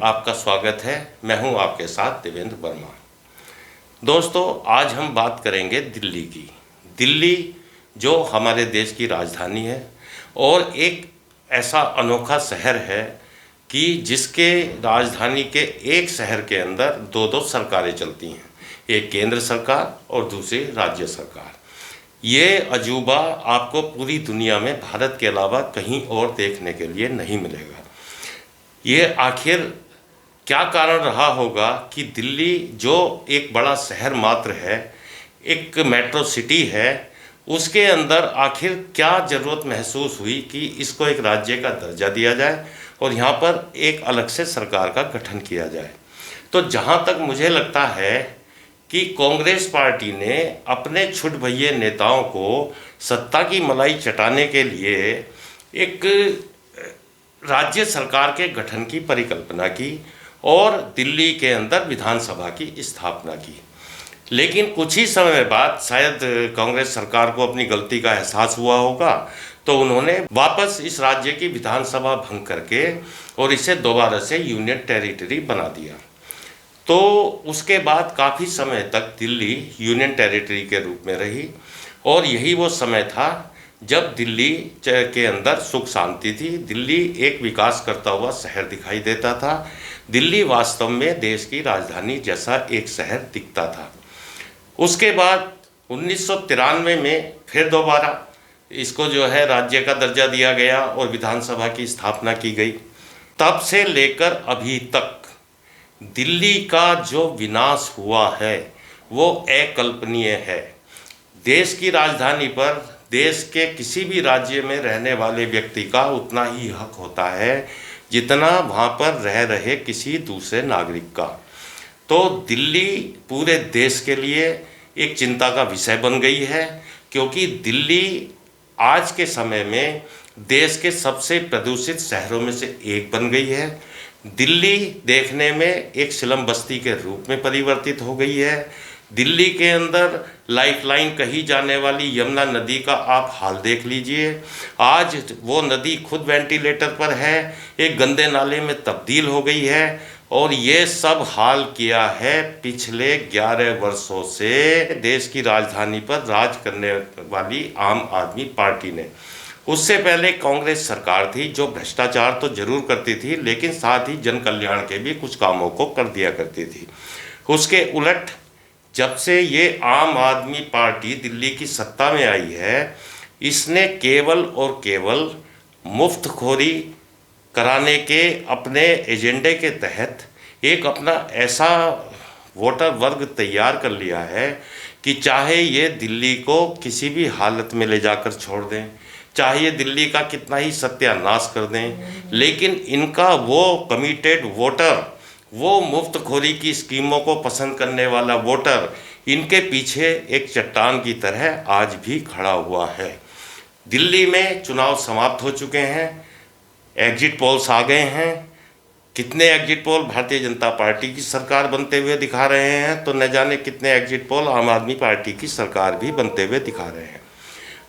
आपका स्वागत है। मैं हूं आपके साथ देवेंद्र वर्मा। दोस्तों, आज हम बात करेंगे दिल्ली की। दिल्ली जो हमारे देश की राजधानी है और एक ऐसा अनोखा शहर है कि जिसके राजधानी के एक शहर के अंदर दो दो सरकारें चलती हैं, एक केंद्र सरकार और दूसरी राज्य सरकार। ये अजूबा आपको पूरी दुनिया में भारत के अलावा कहीं और देखने के लिए नहीं मिलेगा। ये आखिर क्या कारण रहा होगा कि दिल्ली जो एक बड़ा शहर मात्र है, एक मेट्रो सिटी है, उसके अंदर आखिर क्या ज़रूरत महसूस हुई कि इसको एक राज्य का दर्जा दिया जाए और यहाँ पर एक अलग से सरकार का गठन किया जाए। तो जहाँ तक मुझे लगता है कि कांग्रेस पार्टी ने अपने छुट भइये नेताओं को सत्ता की मलाई चटाने के लिए एक राज्य सरकार के गठन की परिकल्पना की और दिल्ली के अंदर विधानसभा की स्थापना की। लेकिन कुछ ही समय बाद शायद कांग्रेस सरकार को अपनी गलती का एहसास हुआ होगा, तो उन्होंने वापस इस राज्य की विधानसभा भंग करके और इसे दोबारा से यूनियन टेरिटरी बना दिया। तो उसके बाद काफ़ी समय तक दिल्ली यूनियन टेरिटरी के रूप में रही और यही वो समय था जब दिल्ली के अंदर सुख शांति थी। दिल्ली एक विकास करता हुआ शहर दिखाई देता था। दिल्ली वास्तव में देश की राजधानी जैसा एक शहर दिखता था। उसके बाद 1993 में फिर दोबारा इसको जो है राज्य का दर्जा दिया गया और विधानसभा की स्थापना की गई। तब से लेकर अभी तक दिल्ली का जो विनाश हुआ है वो अकल्पनीय है। देश की राजधानी पर देश के किसी भी राज्य में रहने वाले व्यक्ति का उतना ही हक होता है जितना वहाँ पर रह रहे किसी दूसरे नागरिक का। तो दिल्ली पूरे देश के लिए एक चिंता का विषय बन गई है, क्योंकि दिल्ली आज के समय में देश के सबसे प्रदूषित शहरों में से एक बन गई है। दिल्ली देखने में एक स्लम बस्ती के रूप में परिवर्तित हो गई है। दिल्ली के अंदर लाइफलाइन कही जाने वाली यमुना नदी का आप हाल देख लीजिए। आज वो नदी खुद वेंटिलेटर पर है, एक गंदे नाले में तब्दील हो गई है। और ये सब हाल किया है पिछले 11 वर्षों से देश की राजधानी पर राज करने वाली आम आदमी पार्टी ने। उससे पहले कांग्रेस सरकार थी जो भ्रष्टाचार तो जरूर करती थी, लेकिन साथ ही जन कल्याण के भी कुछ कामों को कर दिया करती थी। उसके उलट जब से ये आम आदमी पार्टी दिल्ली की सत्ता में आई है, इसने केवल और केवल मुफ्तखोरी कराने के अपने एजेंडे के तहत एक अपना ऐसा वोटर वर्ग तैयार कर लिया है कि चाहे ये दिल्ली को किसी भी हालत में ले जाकर छोड़ दें, चाहे ये दिल्ली का कितना ही सत्यानाश कर दें, लेकिन इनका वो कमिटेड वोटर, वो मुफ्तखोरी की स्कीमों को पसंद करने वाला वोटर इनके पीछे एक चट्टान की तरह आज भी खड़ा हुआ है। दिल्ली में चुनाव समाप्त हो चुके हैं, एग्जिट पोल्स आ गए हैं। कितने exit poll Bharatiya Janata party की सरकार बनते हुए दिखा रहे हैं, तो न जाने कितने एग्जिट पोल आम आदमी पार्टी की सरकार भी बनते हुए दिखा रहे हैं।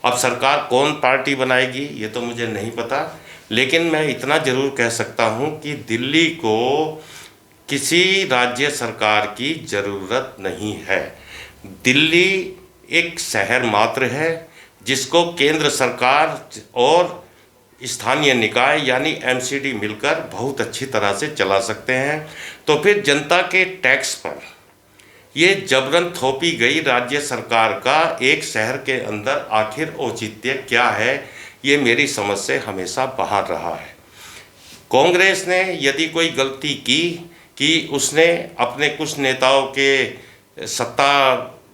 अब सरकार कौन पार्टी बनाएगी ये तो मुझे नहीं पता, लेकिन मैं इतना ज़रूर कह सकता हूँ कि दिल्ली को किसी राज्य सरकार की ज़रूरत नहीं है। दिल्ली एक शहर मात्र है जिसको केंद्र सरकार और स्थानीय निकाय यानी एमसीडी मिलकर बहुत अच्छी तरह से चला सकते हैं। तो फिर जनता के टैक्स पर ये जबरन थोपी गई राज्य सरकार का एक शहर के अंदर आखिर औचित्य क्या है, ये मेरी समझ से हमेशा बाहर रहा है। कांग्रेस ने यदि कोई गलती की कि उसने अपने कुछ नेताओं के सत्ता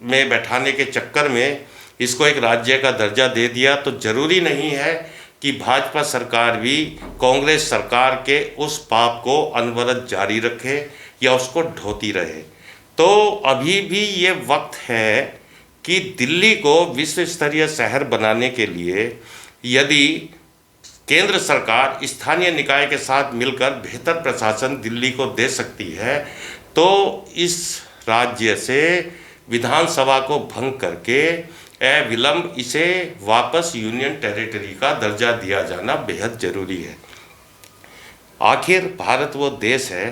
में बैठाने के चक्कर में इसको एक राज्य का दर्जा दे दिया, तो ज़रूरी नहीं है कि भाजपा सरकार भी कांग्रेस सरकार के उस पाप को अनवरत जारी रखे या उसको ढोती रहे। तो अभी भी ये वक्त है कि दिल्ली को विश्व स्तरीय शहर बनाने के लिए यदि केंद्र सरकार स्थानीय निकाय के साथ मिलकर बेहतर प्रशासन दिल्ली को दे सकती है, तो इस राज्य से विधानसभा को भंग करके अविलंब इसे वापस यूनियन टेरिटरी का दर्जा दिया जाना बेहद ज़रूरी है। आखिर भारत वो देश है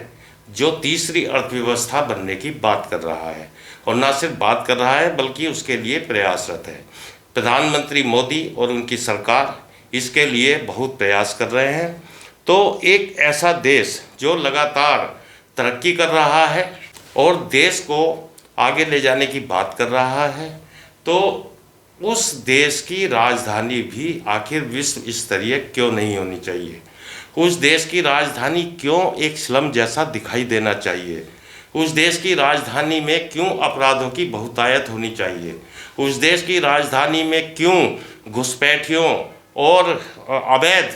जो तीसरी अर्थव्यवस्था बनने की बात कर रहा है, और ना सिर्फ बात कर रहा है बल्कि उसके लिए प्रयासरत है। प्रधानमंत्री मोदी और उनकी सरकार इसके लिए बहुत प्रयास कर रहे हैं। तो एक ऐसा देश जो लगातार तरक्की कर रहा है और देश को आगे ले जाने की बात कर रहा है, तो उस देश की राजधानी भी आखिर विश्व स्तरीय क्यों नहीं होनी चाहिए? उस देश की राजधानी क्यों एक स्लम जैसा दिखाई देना चाहिए? उस देश की राजधानी में क्यों अपराधों की बहुतायत होनी चाहिए? उस देश की राजधानी में क्यों घुसपैठियों और अवैध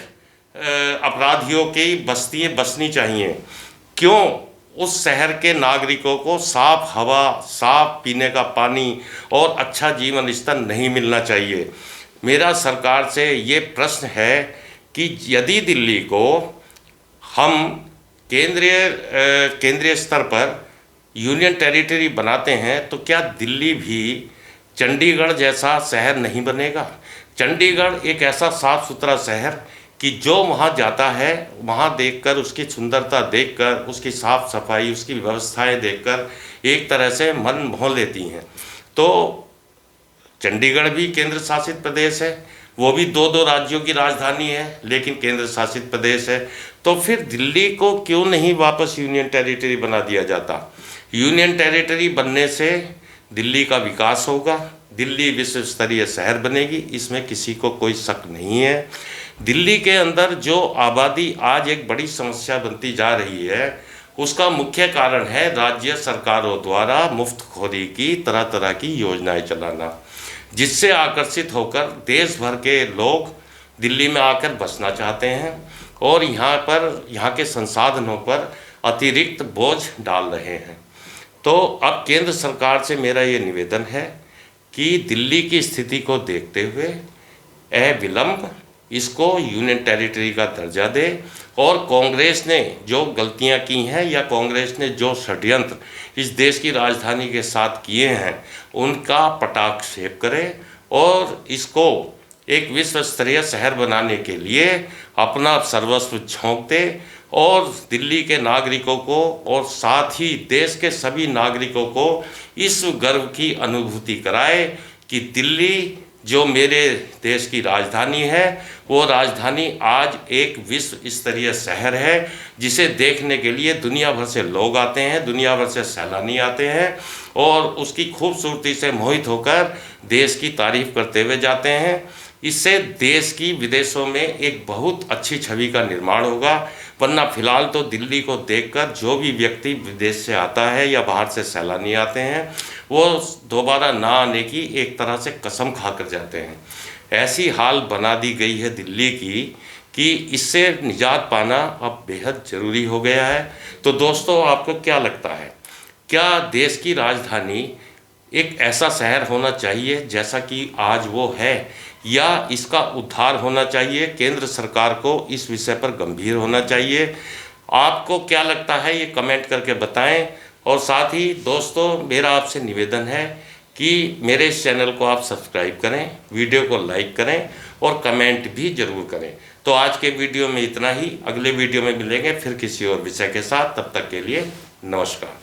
अपराधियों की बस्तियाँ बसनी चाहिए? क्यों उस शहर के नागरिकों को साफ हवा, साफ पीने का पानी और अच्छा जीवन स्तर नहीं मिलना चाहिए? मेरा सरकार से ये प्रश्न है कि यदि दिल्ली को हम केंद्रीय स्तर पर यूनियन टेरिटरी बनाते हैं, तो क्या दिल्ली भी चंडीगढ़ जैसा शहर नहीं बनेगा? चंडीगढ़ एक ऐसा साफ सुथरा शहर कि जो वहाँ जाता है, वहाँ देखकर, उसकी सुंदरता देखकर, उसकी साफ सफाई, उसकी व्यवस्थाएं देखकर एक तरह से मन मोह लेती हैं। तो चंडीगढ़ भी केंद्र शासित प्रदेश है, वो भी दो राज्यों की राजधानी है, लेकिन केंद्र शासित प्रदेश है। तो फिर दिल्ली को क्यों नहीं वापस यूनियन टेरिटरी बना दिया जाता? यूनियन टेरिटरी बनने से दिल्ली का विकास होगा, दिल्ली विश्व स्तरीय शहर बनेगी, इसमें किसी को कोई शक नहीं है। दिल्ली के अंदर जो आबादी आज एक बड़ी समस्या बनती जा रही है, उसका मुख्य कारण है राज्य सरकारों द्वारा मुफ्तखोरी की तरह तरह की योजनाएं चलाना, जिससे आकर्षित होकर देश भर के लोग दिल्ली में आकर बसना चाहते हैं और यहाँ के संसाधनों पर अतिरिक्त बोझ डाल रहे हैं। तो अब केंद्र सरकार से मेरा ये निवेदन है कि दिल्ली की स्थिति को देखते हुए अविलंब इसको यूनियन टेरिटरी का दर्जा दे, और कांग्रेस ने जो गलतियां की हैं या कांग्रेस ने जो षड्यंत्र इस देश की राजधानी के साथ किए हैं, उनका पटाक्षेप करे और इसको एक विश्व स्तरीय शहर बनाने के लिए अपना सर्वस्व झोंक दे और दिल्ली के नागरिकों को और साथ ही देश के सभी नागरिकों को इस गर्व की अनुभूति कराए कि दिल्ली जो मेरे देश की राजधानी है, वो राजधानी आज एक विश्व स्तरीय शहर है, जिसे देखने के लिए दुनिया भर से लोग आते हैं, दुनिया भर से सैलानी आते हैं और उसकी खूबसूरती से मोहित होकर देश की तारीफ करते हुए जाते हैं। इससे देश की विदेशों में एक बहुत अच्छी छवि का निर्माण होगा, वरना फिलहाल तो दिल्ली को देखकर जो भी व्यक्ति विदेश से आता है या बाहर से सैलानी आते हैं, वो दोबारा ना आने की एक तरह से कसम खाकर जाते हैं। ऐसी हाल बना दी गई है दिल्ली की कि इससे निजात पाना अब बेहद ज़रूरी हो गया है। तो दोस्तों, आपको क्या लगता है, क्या देश की राजधानी एक ऐसा शहर होना चाहिए जैसा कि आज वो है, या इसका उद्धार होना चाहिए? केंद्र सरकार को इस विषय पर गंभीर होना चाहिए। आपको क्या लगता है, ये कमेंट करके बताएं। और साथ ही दोस्तों, मेरा आपसे निवेदन है कि मेरे इस चैनल को आप सब्सक्राइब करें, वीडियो को लाइक करें और कमेंट भी ज़रूर करें। तो आज के वीडियो में इतना ही, अगले वीडियो में मिलेंगे फिर किसी और विषय के साथ। तब तक के लिए नमस्कार।